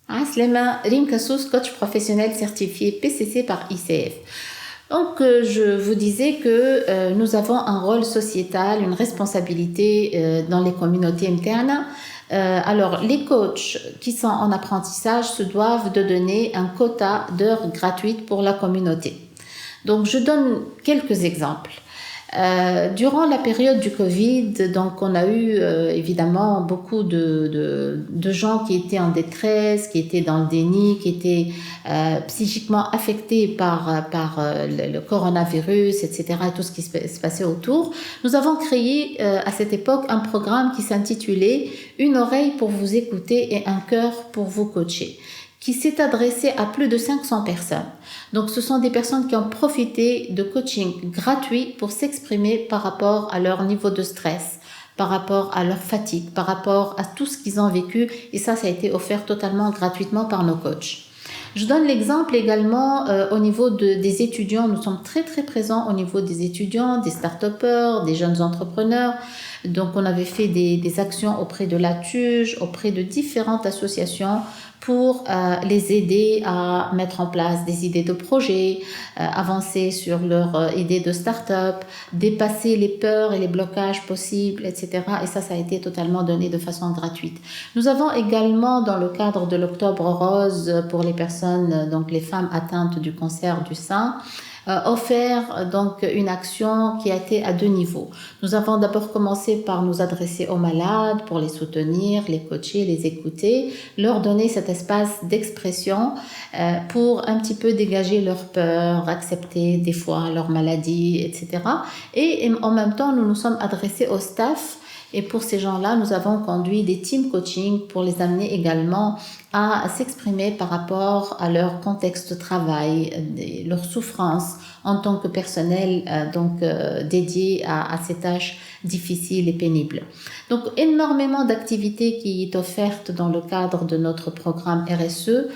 Aslema Rim Kassous, coach professionnel certifié PCC par ICF. Donc, je vous disais que nous avons un rôle sociétal, une responsabilité dans les communautés internes. Alors, les coachs qui sont en apprentissage se doivent de donner un quota d'heures gratuites pour la communauté. Donc, je donne quelques exemples. Durant la période du Covid, donc on a eu évidemment beaucoup de gens qui étaient en détresse, qui étaient dans le déni, qui étaient psychiquement affectés par le coronavirus, etc., et tout ce qui se passait autour. Nous avons créé à cette époque un programme qui s'intitulait « Une oreille pour vous écouter et un cœur pour vous coacher », qui s'est adressé à plus de 500 personnes. Donc, ce sont des personnes qui ont profité de coaching gratuit pour s'exprimer par rapport à leur niveau de stress, par rapport à leur fatigue, par rapport à tout ce qu'ils ont vécu. Et ça a été offert totalement gratuitement par nos coachs. Je donne l'exemple également au niveau des étudiants. Nous sommes très très présents au niveau des étudiants, des start-upers, des jeunes entrepreneurs. Donc, on avait fait des actions auprès de la TUJ, auprès de différentes associations pour les aider à mettre en place des idées de projet, avancer sur leur idée de start-up, dépasser les peurs et les blocages possibles, etc. Et ça a été totalement donné de façon gratuite. Nous avons également, dans le cadre de l'Octobre Rose, pour les personnes, donc les femmes atteintes du cancer du sein, offert donc une action qui a été à 2 niveaux. Nous avons d'abord commencé par nous adresser aux malades pour les soutenir, les coacher, les écouter, leur donner cet espace d'expression pour un petit peu dégager leur peur, accepter des fois leur maladie, etc. Et en même temps, nous nous sommes adressés au staff. Et pour ces gens-là, nous avons conduit des team coaching pour les amener également à s'exprimer par rapport à leur contexte de travail, leur souffrance en tant que personnel dédié à ces tâches difficiles et pénibles. Donc, énormément d'activités qui est offerte dans le cadre de notre programme RSE,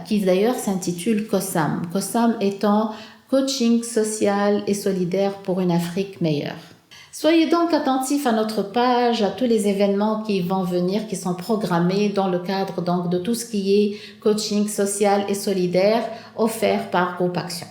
qui d'ailleurs s'intitule COSAM. COSAM étant Coaching social et solidaire pour une Afrique meilleure. Soyez donc attentifs à notre page, à tous les événements qui vont venir, qui sont programmés dans le cadre donc de tout ce qui est coaching social et solidaire offert par Groupe Action.